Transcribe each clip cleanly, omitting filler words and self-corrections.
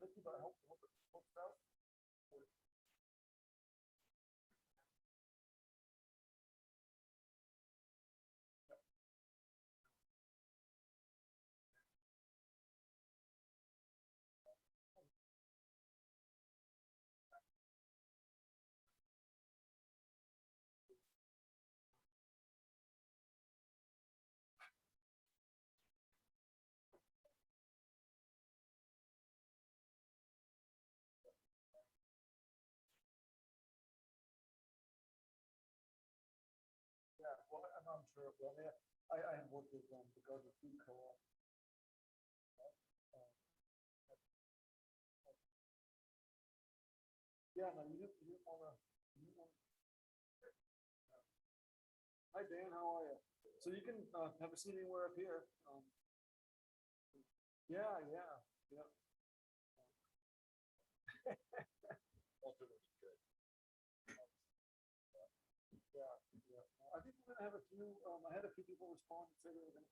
Thank you, but I hope it works out. Yeah, well, I'm sure. Well, I have worked with the Garden Food Co-op. Um, yeah, no, you didn't wanna. Hi Dan, how are you? So you can have a seat anywhere up here. Yeah, yeah, yeah. Also looks good. Yeah, yeah. I think we're gonna have a few. I had a few people respond and say they were gonna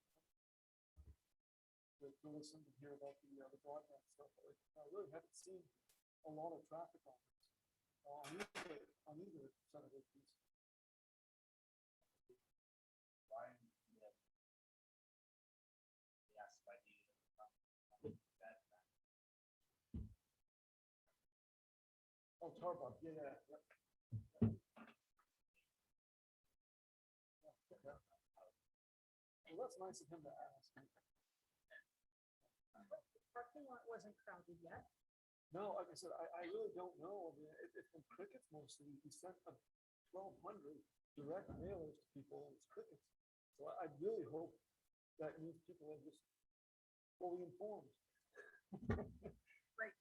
to listen and hear about the broadband stuff. But I really haven't seen a lot of traffic on this. On either side of the piece. Ryan, yeah. Yes, by that. Oh, Tarbuck, yeah. Well, that's nice of him to ask. The parking lot wasn't crowded yet. No, like I said, I really don't know. I mean, it's been crickets mostly. He sent 1,200 direct mailers to people, and it's crickets. So I really hope that means people are just fully informed. Right.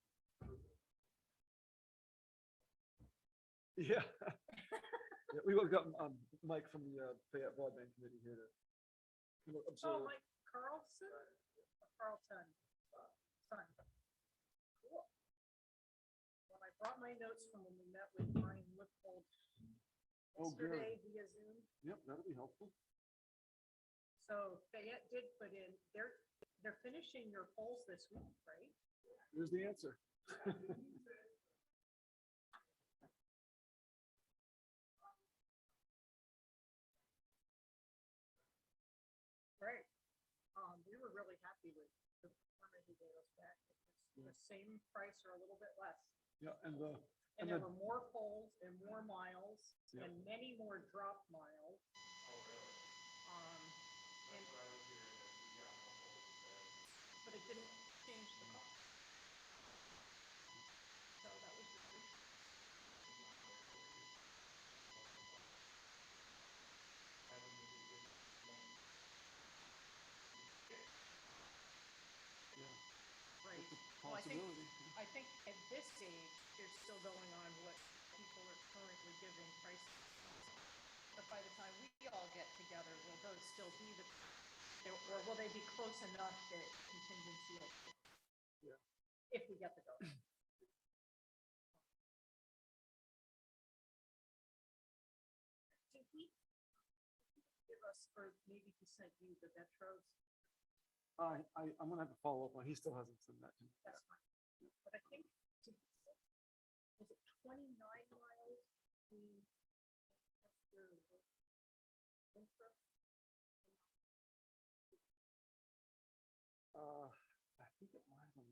Yeah. Yeah, we will got Mike from the Fayette Broadband Committee here to Oh, observe. Mike Carlson? Carlton. Son. Cool. Well, I brought my notes from when we met with Brian Lippold Oh, good. yesterday via Zoom. Yep, that'll be helpful. So Fayette did put in, they're finishing your polls this week, right? There's the answer. Right. We were really happy with the permit he gave us back. It was the same price or a little bit less. Yeah, and And there were more polls and more miles Yeah. and many more drop miles. And, but it didn't change the cost. So that was just good. Right. it's a Well, possibility. I think at this stage, they're still going on what people are currently giving prices. But by the time we all get together, will those still be or will they be close enough that contingency will? Yeah. If we get the go. Did he give us, or maybe he sent you the metros? I'm gonna have to follow up on. He still hasn't sent that to me. That's fine. But I think, was it 29 miles? I think it might have been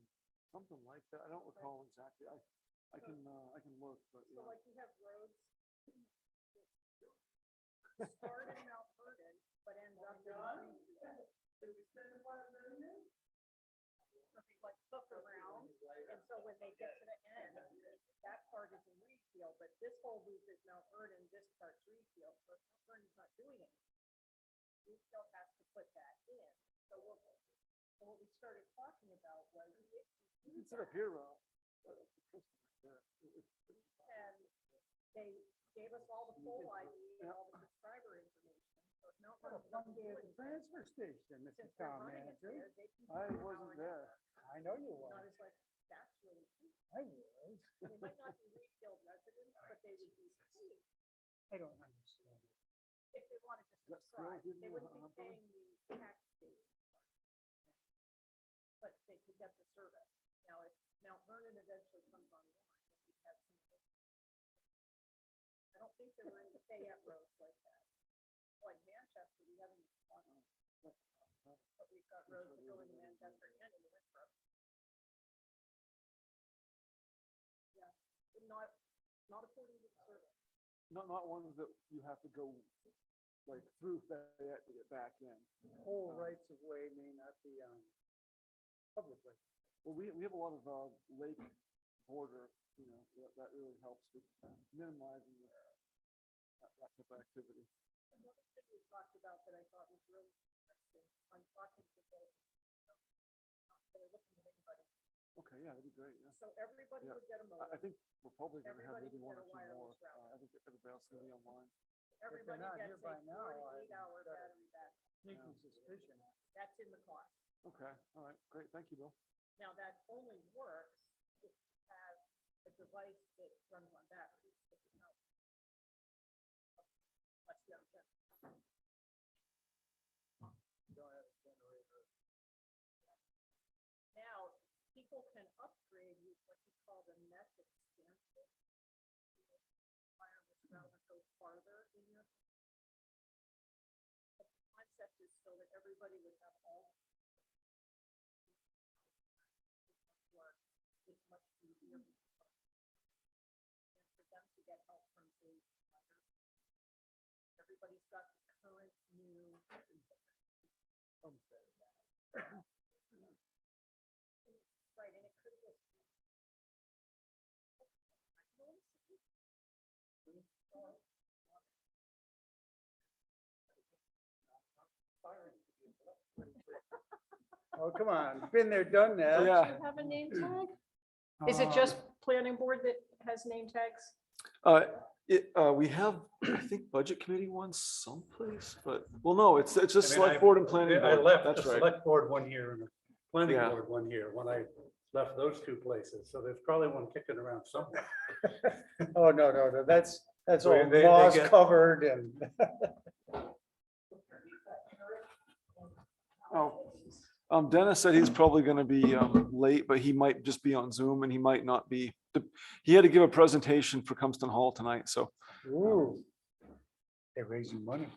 something like that. I don't recall exactly. I can look, but So yeah. like you have roads start in Mount Vernon, but end up in like hook around, and so when they get to the end, that part is in Reedfield, but this whole loop is Mount Vernon, this part's Reedfield, so if Mount Vernon's not doing it, Reedfield has to put that in. So what we started talking about was You can set up here, and they gave us all the poll ID and all the subscriber information. So if Mount Vernon doesn't do At the it, transfer station, Mr. since they're Town running it Manager. there, they can. I do an wasn't hour and a there. half. I know you And I were. was like, that's really cool. I was. They might not be Reedfield residents, but they would be, I don't understand. if they wanted to That's subscribe, still they wouldn't be good, paying the tax fee. But they could get the service. Now, if Mount Vernon eventually comes online, we've had some, I don't think there were any Fayette roads like that. Like Manchester, we haven't even gone on, but we've got roads that go into Manchester and into Winthrop. Yeah, but not according to the survey. Not ones that you have to go like through Fayette to get back in. Whole rights of way may not be public way. Well, we have a lot of lake border, that really helps with minimizing that type of activity. Another thing we talked about that I thought was really interesting, I'm talking to both, they're looking at anybody. Okay, yeah, that'd be great. Yeah. So everybody Yeah. would get a I modem, think we're probably going to have Everybody maybe can one get or a two more. wireless router. I think everybody else is going to be online. everybody not gets here a by now, 48-hour I've got battery backup, Sneaking suspicion. that's in the cost. Okay, all right, great. Thank you, Bill. Now, that only works if you have a device that runs on batteries. If you don't, that's the other thing. Don't have a generator. Now, people can upgrade with what you call the mesh expansion. Wireless router goes farther in your. But the concept is so that everybody would have all. It's much easier. And for them to get help from the others. Everybody's got the current new. Right, and it could just. Oh, come on, been there, done that. Yeah. Do you have a name tag? Is it just planning board that has name tags? We have, I think, budget committee one someplace, but, well, no, it's just I mean, select board and planning I board. left the That's right. select board one year and the planning Yeah. board one year when I left those two places. So there's probably one kicking around somewhere. Oh, no, that's So all they moss get- covered and. Oh, Dennis said he's probably going to be late, but he might just be on Zoom and he might not be. He had to give a presentation for Cumston Hall tonight, so Ooh. They're raising money.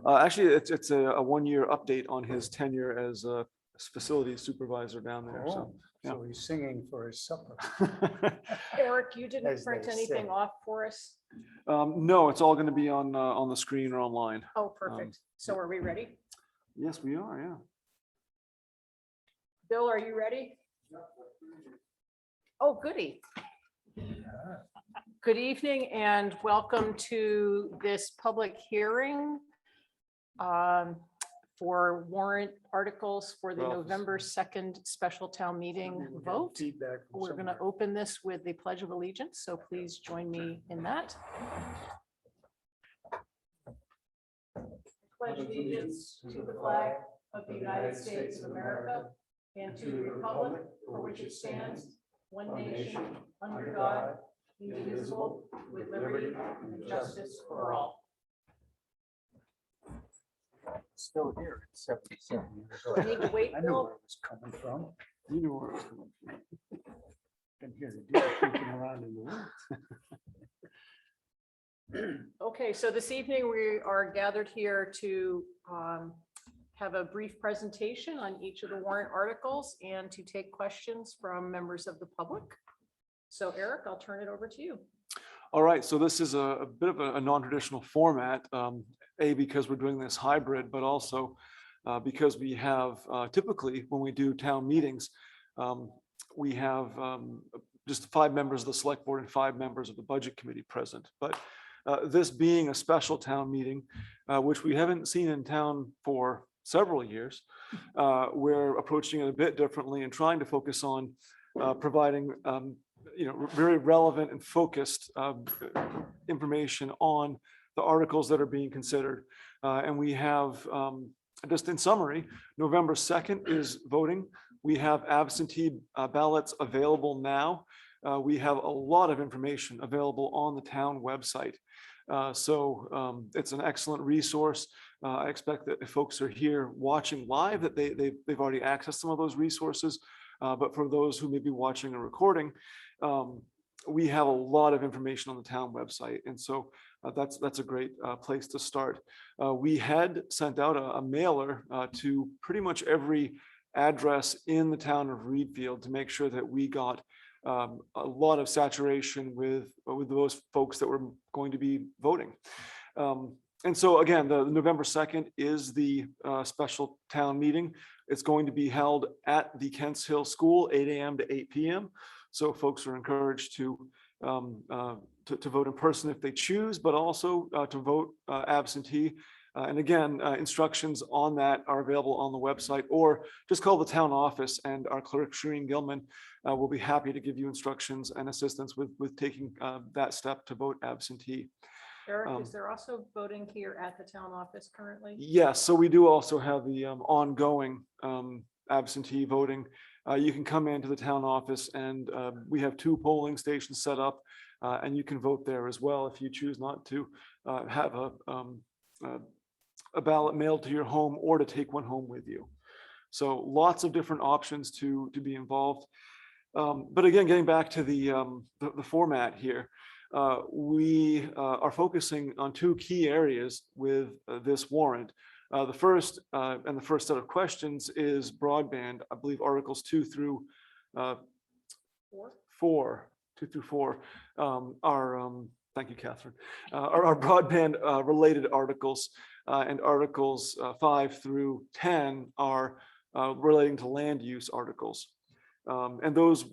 actually, it's a one-year update on his tenure as a facilities supervisor down there. So, Oh, so he's singing for his supper. Eric, you didn't As print they anything say. off for us? no, it's all going to be on the screen or online. Oh, perfect. So are we ready? Yes, we are. Yeah. Bill, are you ready? Oh, goody. Good evening and welcome to this public hearing for warrant articles for the Well, November 2nd special town meeting We'll get vote. Feedback. from We're going to somewhere. open this with the Pledge of Allegiance, so please join me in that. Pledge allegiance to the flag of the United States of America and to the republic for which it stands, one nation, under God, indivisible, with liberty and justice for all. Still here at 77 years Do I need to wait, I know Bill? where it was coming from. You know where it's coming from. Been here to do it, creeping around in the woods. Okay, so this evening we are gathered here to have a brief presentation on each of the warrant articles and to take questions from members of the public. So Eric, I'll turn it over to you. All right, so this is a bit of a non-traditional format, because we're doing this hybrid, but also because we have typically when we do town meetings, we have just 5 members of the select board and 5 members of the budget committee present. But this being a special town meeting, which we haven't seen in town for several years, we're approaching it a bit differently and trying to focus on providing very relevant and focused information on the articles that are being considered. And we have, just in summary, November 2nd is voting. We have absentee ballots available now. We have a lot of information available on the town website. So it's an excellent resource. I expect that if folks are here watching live, that they've already accessed some of those resources. but for those who may be watching a recording, we have a lot of information on the town website. And so that's a great place to start. We had sent out a mailer to pretty much every address in the town of Reedfield to make sure that we got a lot of saturation with those folks that were going to be voting. And so again, the November 2nd is the special town meeting. It's going to be held at the Kents Hill School, 8 a.m. to 8 p.m. So folks are encouraged to vote in person if they choose, but also to vote absentee. And again, instructions on that are available on the website, or just call the town office and our clerk, Shireen Gilman, will be happy to give you instructions and assistance with taking that step to vote absentee. Eric, is there also voting here at the town office currently? Yes, so we do also have the ongoing absentee voting. You can come into the town office and we have 2 polling stations set up, and you can vote there as well if you choose not to have a ballot mailed to your home or to take one home with you. So lots of different options to be involved. But again, getting back to the format here, we are focusing on 2 key areas with this warrant. The first set of questions is broadband. I believe Articles 2 through 4 are, thank you, Catherine, are broadband related articles, and Articles 5 through 10 are relating to land use articles. And those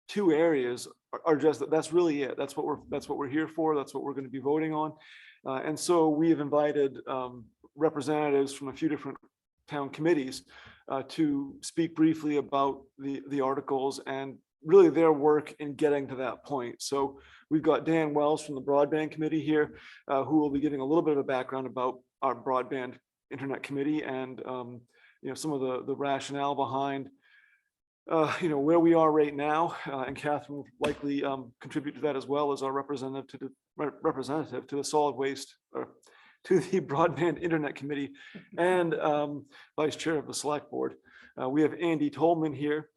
2 areas are just, that's really it. That's what we're here for. That's what we're going to be voting on. And so we've invited representatives from a few different town committees to speak briefly about the articles and really their work in getting to that point. So we've got Dan Wells from the Broadband Committee here, who will be giving a little bit of a background about our Broadband Internet Committee and some of the rationale behind where we are right now, and Catherine will likely contribute to that as well as our representative to the solid waste, or to the Broadband Internet Committee, and Vice Chair of the Select Board. We have Andy Tolman here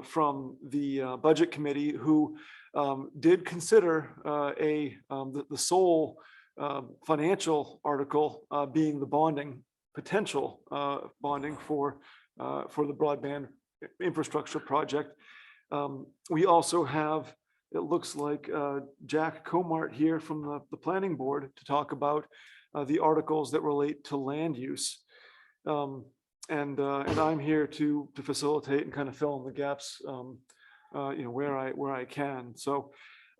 from the Budget Committee, who did consider the sole financial article being the bonding, potential bonding for the broadband infrastructure project. We also have, it looks like, Jack Comart here from the Planning Board to talk about the articles that relate to land use. And I'm here to facilitate and kind of fill in the gaps, where I can. So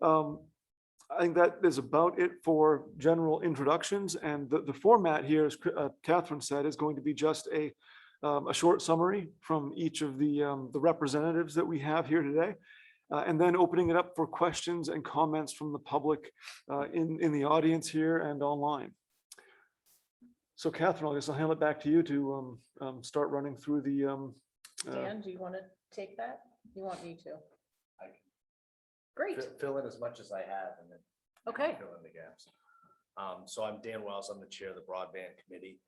I think that is about it for general introductions. And the format here, as Catherine said, is going to be just a short summary from each of the representatives that we have here today, and then opening it up for questions and comments from the public in the audience here and online. So Catherine, I guess I'll hand it back to you to start running through the. Dan, do you want to take that? You want me to? I can Great. fill in as much as I have and then Okay. fill in the gaps. So I'm Dan Wells. I'm the chair of the Broadband Committee.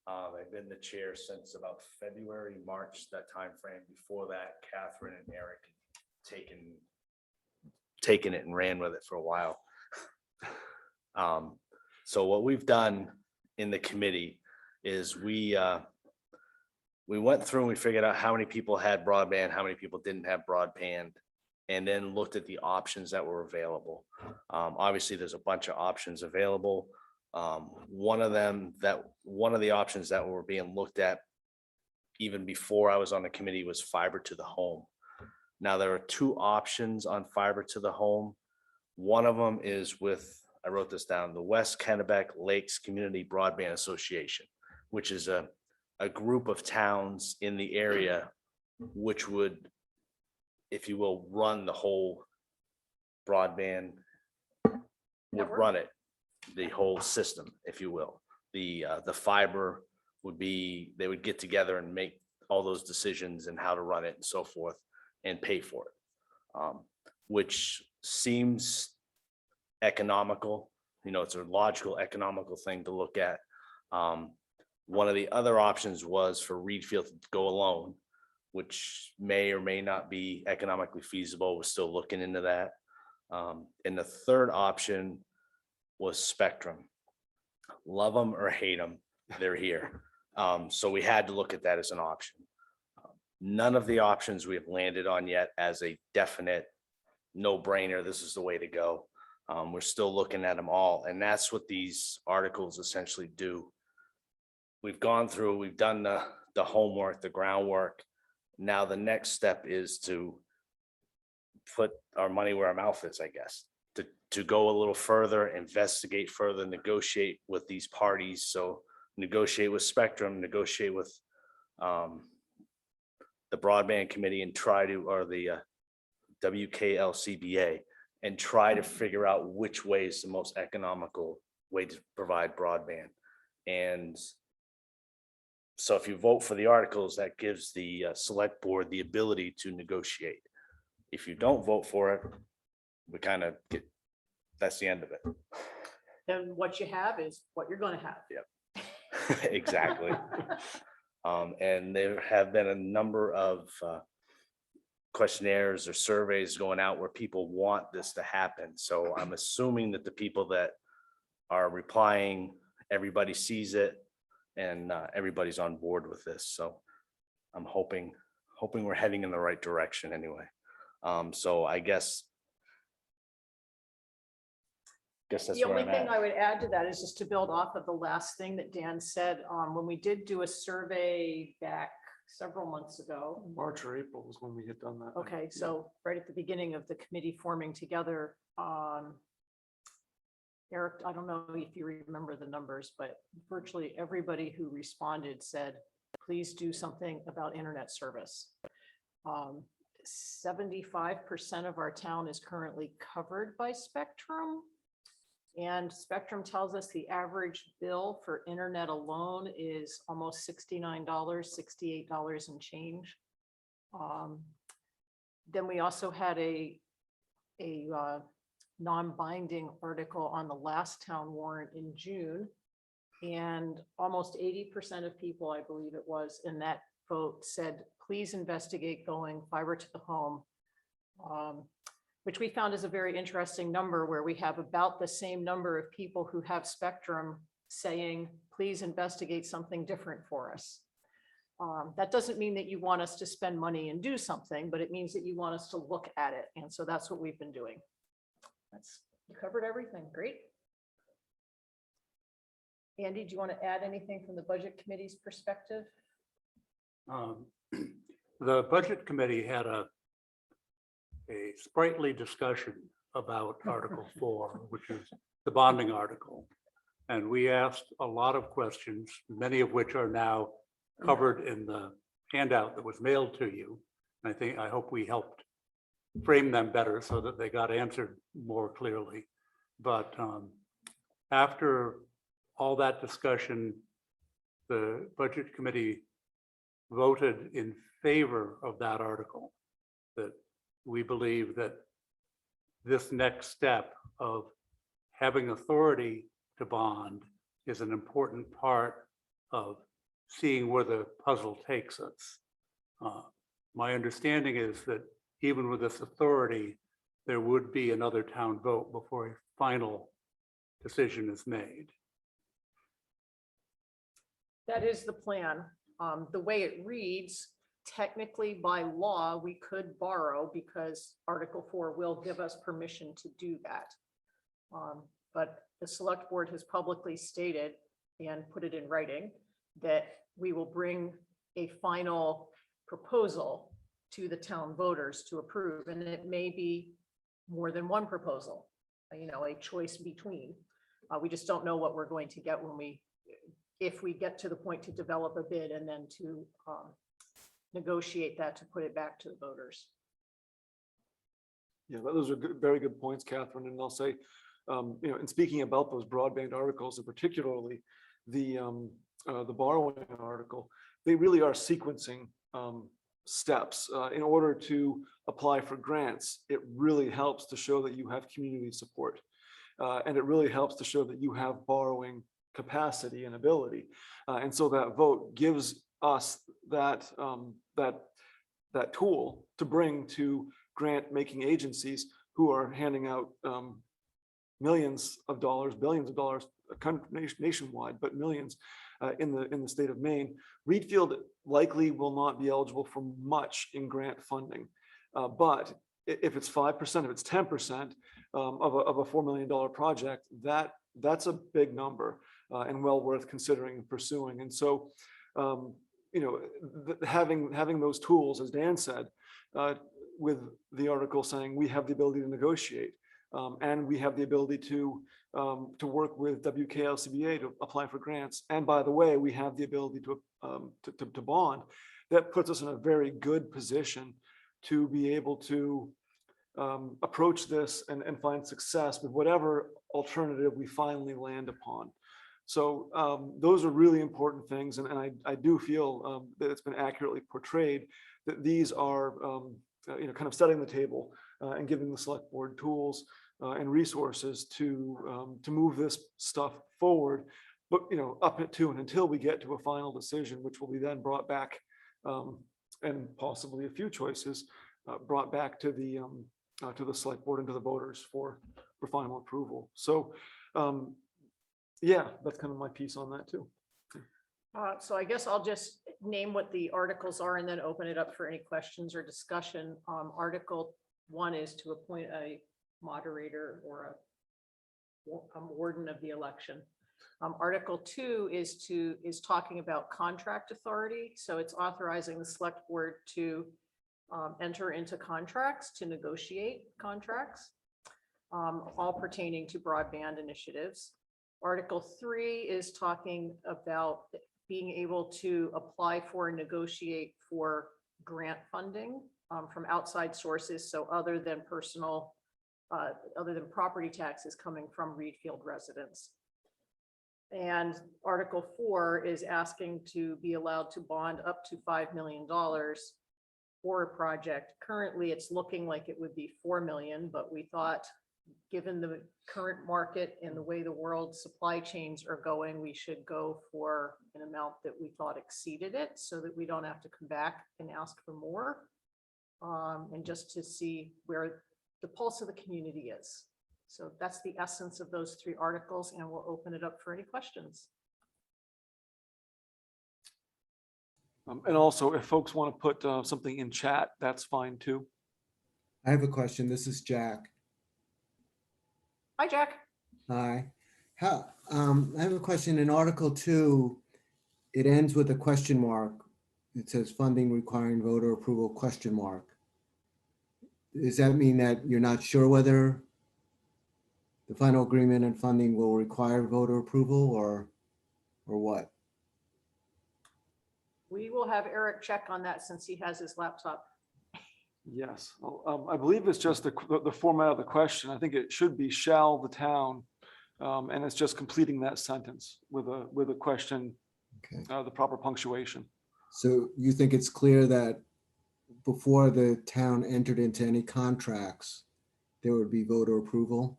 I've been the chair since about February, March, that time frame. Before that, Catherine and Eric had taken it and ran with it for a while. So what we've done in the committee is we went through and we figured out how many people had broadband, how many people didn't have broadband, and then looked at the options that were available. Obviously, there's a bunch of options available. One of the options that were being looked at even before I was on the committee was fiber to the home. Now there are 2 options on fiber to the home. One of them is with, I wrote this down, the West Kennebec Lakes Community Broadband Association, which is a group of towns in the area which would, if you will, run the whole broadband, would run it, the whole system, if you will. The fiber would be, they would get together and make all those decisions and how to run it and so forth and pay for it, which seems economical. It's a logical, economical thing to look at. One of the other options was for Reedfield to go alone, which may or may not be economically feasible. We're still looking into that. And the third option was Spectrum. Love them or hate them, they're here. So we had to look at that as an option. None of the options we have landed on yet as a definite no-brainer, this is the way to go. We're still looking at them all, and that's what these articles essentially do. We've gone through, we've done the homework, the groundwork. Now the next step is to put our money where our mouth is, I guess, to go a little further, investigate further, negotiate with these parties. So negotiate with Spectrum, negotiate with the broadband committee, and try to, or the WKLCBA, and try to figure out which way is the most economical way to provide broadband. And so if you vote for the articles, that gives the select board the ability to negotiate. If you don't vote for it, we kind of get, that's the end of it. Then what you have is what you're gonna have. Exactly. And there have been a number of questionnaires or surveys going out where people want this to happen. So I'm assuming that the people that are replying, everybody sees it, and everybody's on board with this. So I'm hoping we're heading in the right direction anyway. So I guess that's The where only I'm thing I at. would add to that is just to build off of the last thing that Dan said, when we did do a survey back several months ago. March or April was when we had done that. Okay, so right at the beginning of the committee forming together, Eric, I don't know if you remember the numbers, but virtually everybody who responded said, please do something about internet service. 75% of our town is currently covered by Spectrum. And Spectrum tells us the average bill for internet alone is almost $69, $68 and change. Then we also had a non-binding article on the last town warrant in June. And almost 80% of people, I believe it was, in that vote said, please investigate going fiber to the home. Which we found is a very interesting number, where we have about the same number of people who have Spectrum saying, please investigate something different for us. That doesn't mean that you want us to spend money and do something, but it means that you want us to look at it. And so that's what we've been doing. You covered everything. Great. Andy, do you want to add anything from the budget committee's perspective? The budget committee had a sprightly discussion about Article 4, which is the bonding article. And we asked a lot of questions, many of which are now covered in the handout that was mailed to you. And I hope we helped frame them better so that they got answered more clearly. But after all that discussion, the budget committee voted in favor of that article, that we believe that this next step of having authority to bond is an important part of seeing where the puzzle takes us. My understanding is that even with this authority, there would be another town vote before a final decision is made. That is the plan. The way it reads, technically by law, we could borrow because Article 4 will give us permission to do that. But the select board has publicly stated and put it in writing that we will bring a final proposal to the town voters to approve. And it may be more than one proposal, a choice between. We just don't know what we're going to get if we get to the point to develop a bid and then to negotiate that to put it back to the voters. Yeah, those are good, very good points, Catherine. And I'll say, in speaking about those broadband articles, and particularly the borrowing article, they really are sequencing steps in order to apply for grants. It really helps to show that you have community support, and it really helps to show that you have borrowing capacity and ability. And so that vote gives us that that tool to bring to grant-making agencies who are handing out millions of dollars, billions of dollars nationwide, but millions in the state of Maine. Reedfield likely will not be eligible for much in grant funding. But if it's 5%, if it's 10% of a $4 million project, that's a big number and well worth considering and pursuing. And so, having those tools, as Dan said, with the article saying we have the ability to negotiate and we have the ability to work with WKLCBA to apply for grants. And by the way, we have the ability to bond. That puts us in a very good position to be able to approach this and find success with whatever alternative we finally land upon. So those are really important things. And I do feel that it's been accurately portrayed that these are, kind of setting the table and giving the select board tools and resources to move this stuff forward, but up to and until we get to a final decision, which will be then brought back and possibly a few choices brought back to the select board and to the voters for final approval. So yeah, that's kind of my piece on that too. So I guess I'll just name what the articles are and then open it up for any questions or discussion. Article 1 is to appoint a moderator or a warden of the election. Article 2 is talking about contract authority. So it's authorizing the select board to enter into contracts, to negotiate contracts, all pertaining to broadband initiatives. Article 3 is talking about being able to apply for and negotiate for grant funding from outside sources. So other than property taxes coming from Reedfield residents. And Article 4 is asking to be allowed to bond up to $5 million for a project. Currently, it's looking like it would be 4 million, but we thought, given the current market and the way the world supply chains are going, we should go for an amount that we thought exceeded it so that we don't have to come back and ask for more. And just to see where the pulse of the community is. So that's the essence of those 3 articles, and we'll open it up for any questions. And also, if folks want to put something in chat, that's fine too. I have a question. This is Jack. Hi, Jack. Hi. I have a question. In Article 2, it ends with a question mark. It says funding requiring voter approval, question mark. Does that mean that you're not sure whether the final agreement and funding will require voter approval or what? We will have Eric check on that since he has his laptop. Yes, I believe it's just the format of the question. I think it should be shall the town, and it's just completing that sentence with a question, Okay. The proper punctuation. So you think it's clear that before the town entered into any contracts, there would be voter approval?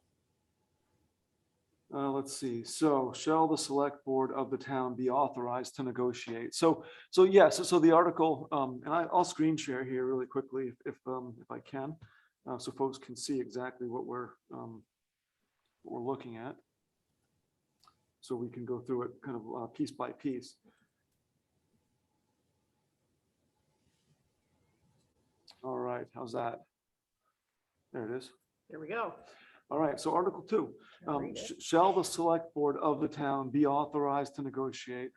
Let's see. So shall the select board of the town be authorized to negotiate? So yes, so the article, and I'll screen share here really quickly if I can, so folks can see exactly what we're looking at. So we can go through it kind of piece by piece. All right, how's that? There it is. Here we go. All right, so Article 2, Read it. shall the select board of the town be authorized to negotiate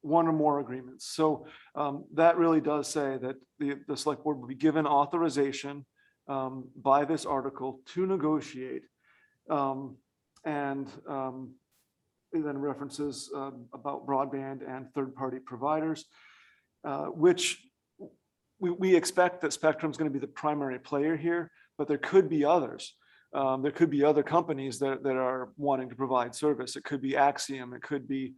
one or more agreements? So that really does say that the select board will be given authorization by this article to negotiate. And it then references about broadband and third-party providers, which we expect that Spectrum is going to be the primary player here, but there could be others. There could be other companies that are wanting to provide service. It could be Axiom. It could be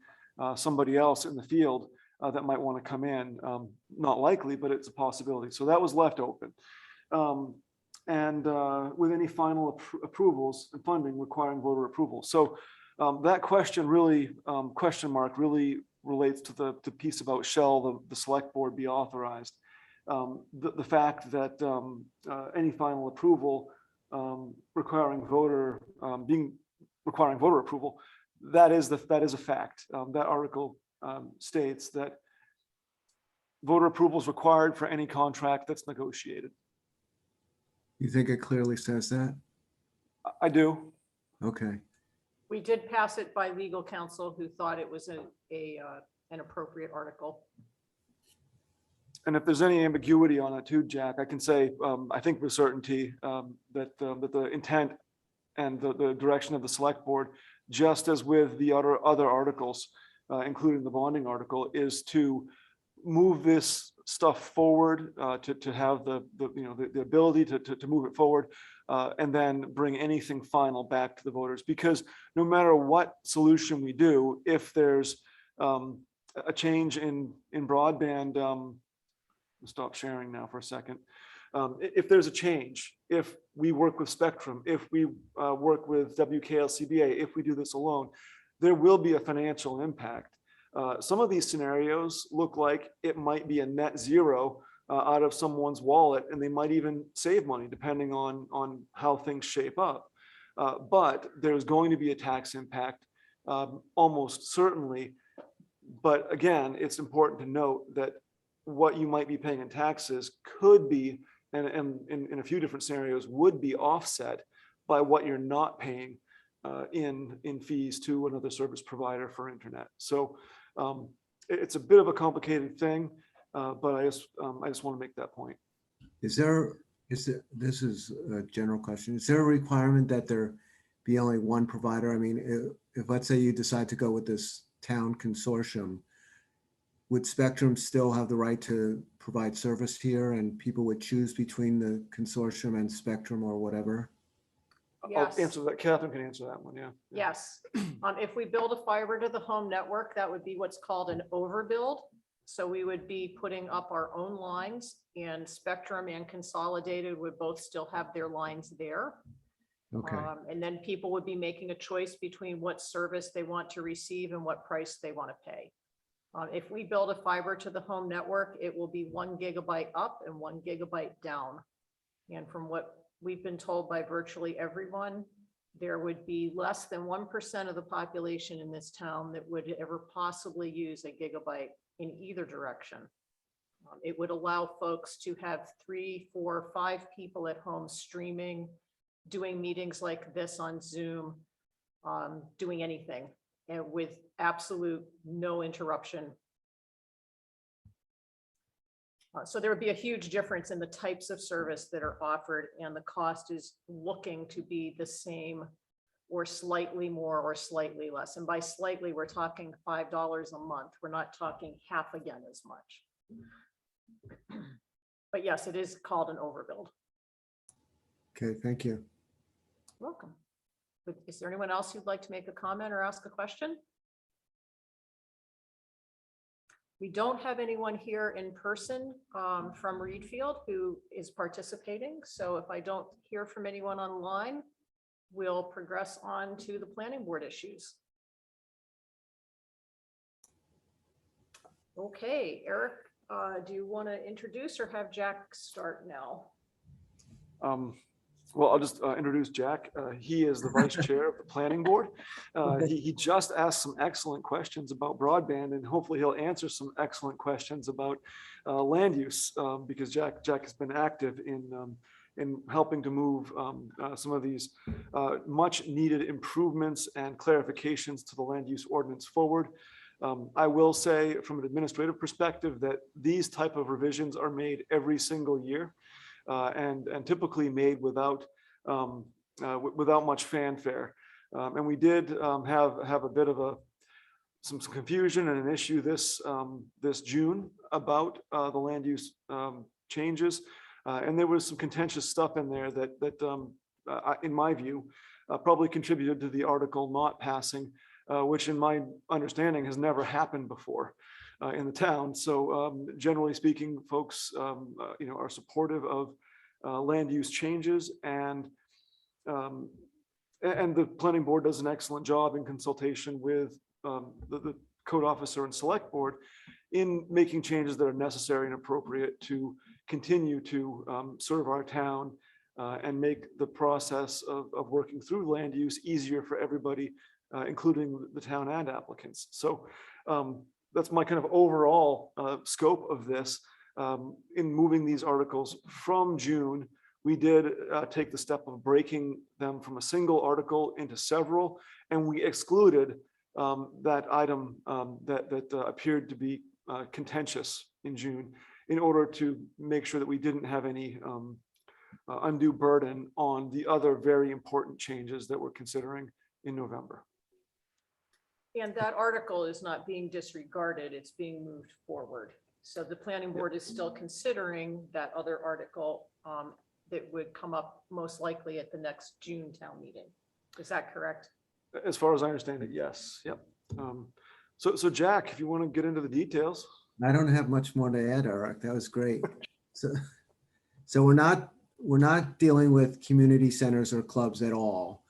somebody else in the field that might want to come in. Not likely, but it's a possibility. So that was left open. And with any final approvals and funding requiring voter approval. So that question really, question mark really relates to the piece about shall the select board be authorized. the fact that any final approval requiring voter approval, that is a fact. That article states that voter approval is required for any contract that's negotiated. You think it clearly says that? I do. Okay. We did pass it by legal counsel who thought it was an appropriate article. And if there's any ambiguity on it too, Jack, I can say, I think with certainty that the intent and the direction of the select board, just as with the other articles, including the bonding article, is to move this stuff forward, to have the ability to move it forward, and then bring anything final back to the voters. Because no matter what solution we do, if there's a change in broadband, stop sharing now for a second. If there's a change, if we work with Spectrum, if we work with WKLCBA, if we do this alone, there will be a financial impact. Some of these scenarios look like it might be a net zero out of someone's wallet, and they might even save money depending on how things shape up. But there's going to be a tax impact, almost certainly. But again, it's important to note that what you might be paying in taxes could be, and in a few different scenarios, would be offset by what you're not paying in fees to another service provider for internet. So it's a bit of a complicated thing, but I just want to make that point. This is a general question. Is there a requirement that there be only one provider? I mean, if let's say you decide to go with this town consortium, would Spectrum still have the right to provide service here, and people would choose between the consortium and Spectrum or whatever? Yes. I'll answer that. Catherine can answer that one. Yeah. Yes. If we build a fiber to the home network, that would be what's called an overbuild. So we would be putting up our own lines, and Spectrum and Consolidated would both still have their lines there. Okay. And then people would be making a choice between what service they want to receive and what price they want to pay. If we build a fiber to the home network, it will be 1 gigabyte up and 1 gigabyte down. And from what we've been told by virtually everyone, there would be less than 1% of the population in this town that would ever possibly use a gigabyte in either direction. It would allow folks to have 3, 4, 5 people at home streaming, doing meetings like this on Zoom, doing anything, and with absolute no interruption. So there would be a huge difference in the types of service that are offered, and the cost is looking to be the same or slightly more or slightly less. And by slightly, we're talking $5 a month. We're not talking half again as much. But yes, it is called an overbuild. Okay, thank you. Welcome. Is there anyone else who'd like to make a comment or ask a question? We don't have anyone here in person from Reedfield who is participating. So if I don't hear from anyone online, we'll progress on to the planning board issues. Okay, Eric, do you want to introduce or have Jack start now? Well, I'll just introduce Jack. He is the vice chair of the planning board. He just asked some excellent questions about broadband, and hopefully he'll answer some excellent questions about land use, because Jack has been active in helping to move some of these much needed improvements and clarifications to the land use ordinance forward. I will say from an administrative perspective that these type of revisions are made every single year. And typically made without much fanfare. And we did have a bit of some confusion and an issue this June about the land use changes. And there was some contentious stuff in there that in my view, probably contributed to the article not passing, which in my understanding has never happened before in the town. So generally speaking, folks, are supportive of land use changes, and the planning board does an excellent job in consultation with the code officer and select board in making changes that are necessary and appropriate to continue to serve our town and make the process of working through land use easier for everybody, including the town and applicants. So that's my kind of overall scope of this. In moving these articles from June, we did take the step of breaking them from a single article into several, and we excluded that item that appeared to be contentious in June in order to make sure that we didn't have any undue burden on the other very important changes that we're considering in November. And that article is not being disregarded, it's being moved forward. So the planning board is still considering that other article that would come up most likely at the next June town meeting. Is that correct? As far as I understand it, yes. Yep. So Jack, if you want to get into the details. I don't have much more to add, Eric. That was great. So we're not dealing with community centers or clubs at all.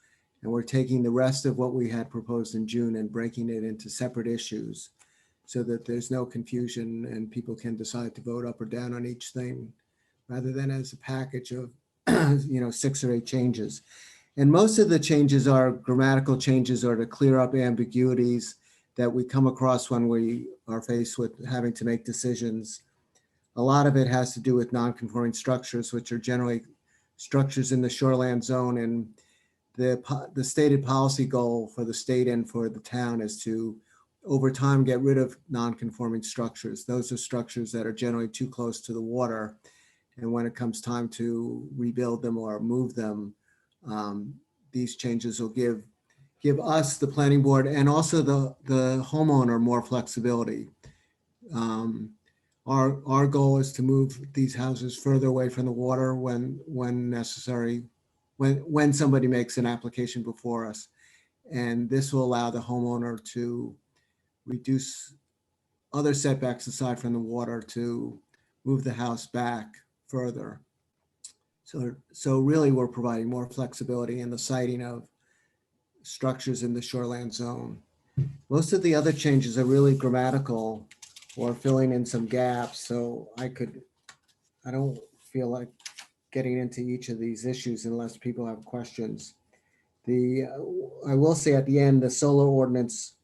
And we're taking the rest of what we had proposed in June and breaking it into separate issues so that there's no confusion and people can decide to vote up or down on each thing rather than as a package of 6 or 8 changes. And most of the changes are grammatical changes or to clear up ambiguities that we come across when we are faced with having to make decisions. A lot of it has to do with non-conforming structures, which are generally structures in the shoreland zone. And the stated policy goal for the state and for the town is to, over time, get rid of non-conforming structures. Those are structures that are generally too close to the water. And when it comes time to rebuild them or move them, these changes will give us, the planning board, and also the homeowner more flexibility. Our goal is to move these houses further away from the water when necessary, when somebody makes an application before us. And this will allow the homeowner to reduce other setbacks aside from the water to move the house back further. So really we're providing more flexibility in the siting of structures in the shoreland zone. Most of the other changes are really grammatical or filling in some gaps. So I don't feel like getting into each of these issues unless people have questions. I will say at the end, the solar ordinance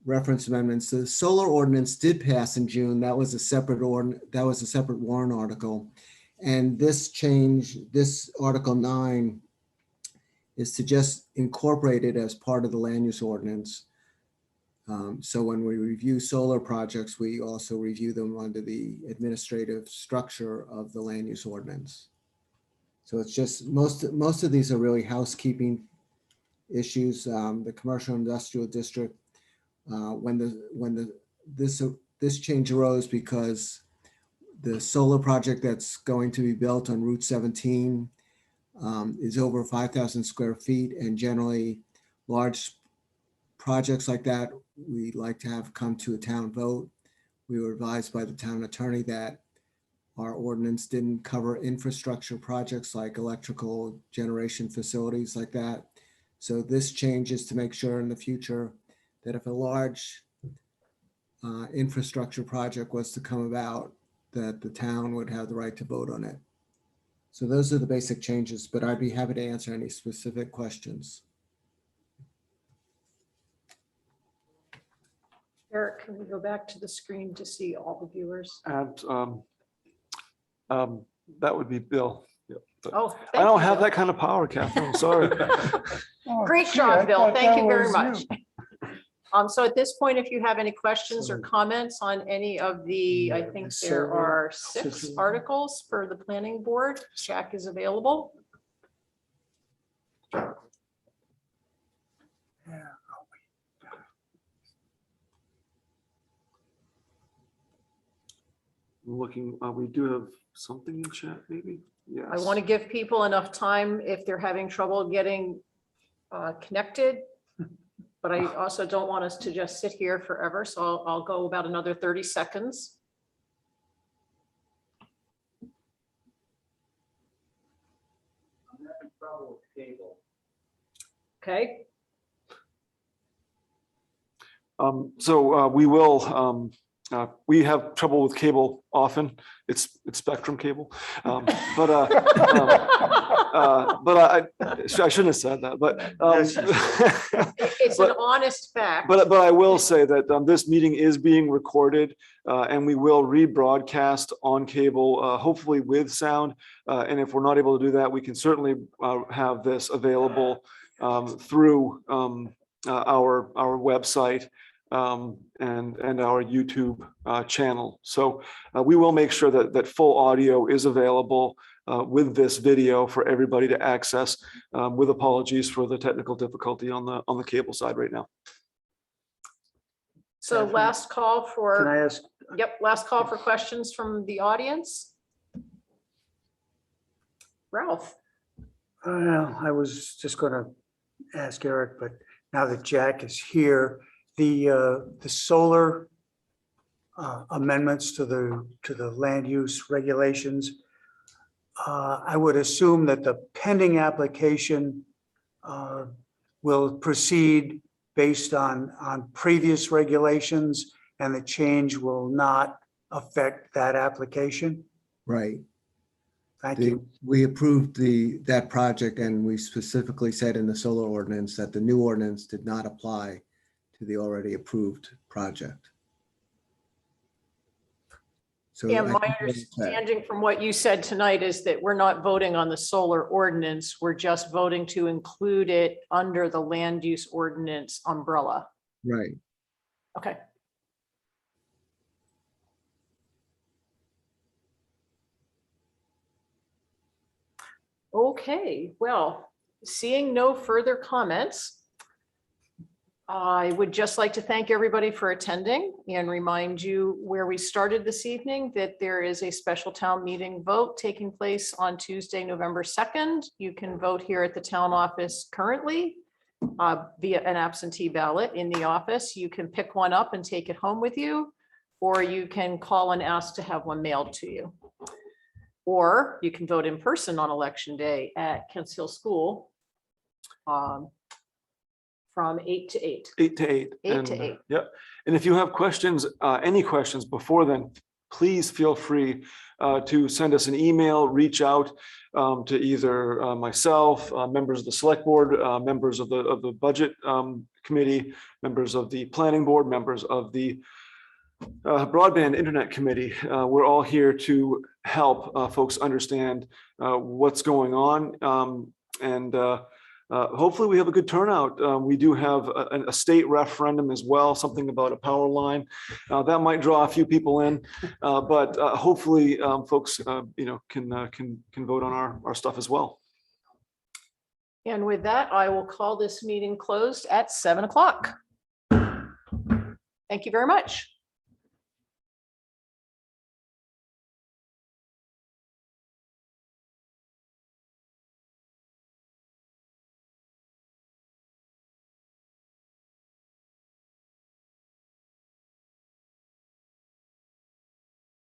reference amendments. The solar ordinance did pass in June. That was a separate warrant article. And this change, this Article 9, is to just incorporate it as part of the land use ordinance. So when we review solar projects, we also review them under the administrative structure of the land use ordinance. So it's just most of these are really housekeeping issues. The commercial industrial district, this change arose because the solar project that's going to be built on Route 17 is over 5,000 square feet, and generally large projects like that, we like to have come to a town vote. We were advised by the town attorney that our ordinance didn't cover infrastructure projects like electrical generation facilities like that. So this change is to make sure in the future that if a large infrastructure project was to come about, that the town would have the right to vote on it. So those are the basic changes, but I'd be happy to answer any specific questions. Eric, can we go back to the screen to see all the viewers? And that would be Bill. Yep. But Oh, I don't have Bill. that kind of power, Catherine. I'm sorry. Great job, Bill. Thank you very much. So at this point, if you have any questions or comments on any of the, I think there are 6 articles for the planning board, Jack is available. Looking, we do have something in chat, maybe? Yes. I want to give people enough time if they're having trouble getting connected. But I also don't want us to just sit here forever, so I'll go about another 30 seconds. Okay. So we will We have trouble with cable often. It's Spectrum cable. But I shouldn't have said that, but It's an honest fact. but I will say that this meeting is being recorded and we will rebroadcast on cable, hopefully with sound. And if we're not able to do that, we can certainly have this available through our website and our YouTube channel. So we will make sure that full audio is available with this video for everybody to access, with apologies for the technical difficulty on the cable side right now. So last call Can for, I ask, yep, last call for questions from the audience. Ralph, I was just gonna ask Eric, but now that Jack is here, the solar amendments to the land use regulations, I would assume that the pending application will proceed based on previous regulations, and the change will not affect that application? Right. Thank you. We approved that project, and we specifically said in the solar ordinance that the new ordinance did not apply to the already approved project. So yeah, I my think we're set. understanding from what you said tonight is that we're not voting on the solar ordinance. We're just voting to include it under the land use ordinance umbrella. Right. Okay. Okay, well, seeing no further comments, I would just like to thank everybody for attending and remind you where we started this evening, that there is a special town meeting vote taking place on Tuesday, November 2nd. You can vote here at the town office currently via an absentee ballot in the office. You can pick one up and take it home with you, or you can call and ask to have one mailed to you. Or you can vote in person on election day at Kents Hill School from 8 to 8. 8 to 8. 8 to 8. Yeah. And if you have questions, any questions before then, please feel free to send us an email, reach out to either myself, members of the select board, members of the budget committee, members of the planning board, members of the broadband internet committee. We're all here to help folks understand what's going on, and hopefully we have a good turnout. We do have a state referendum as well, something about a power line that might draw a few people in, but hopefully folks can vote on our stuff as well. And with that, I will call this meeting closed at 7 o'clock. Thank you very much.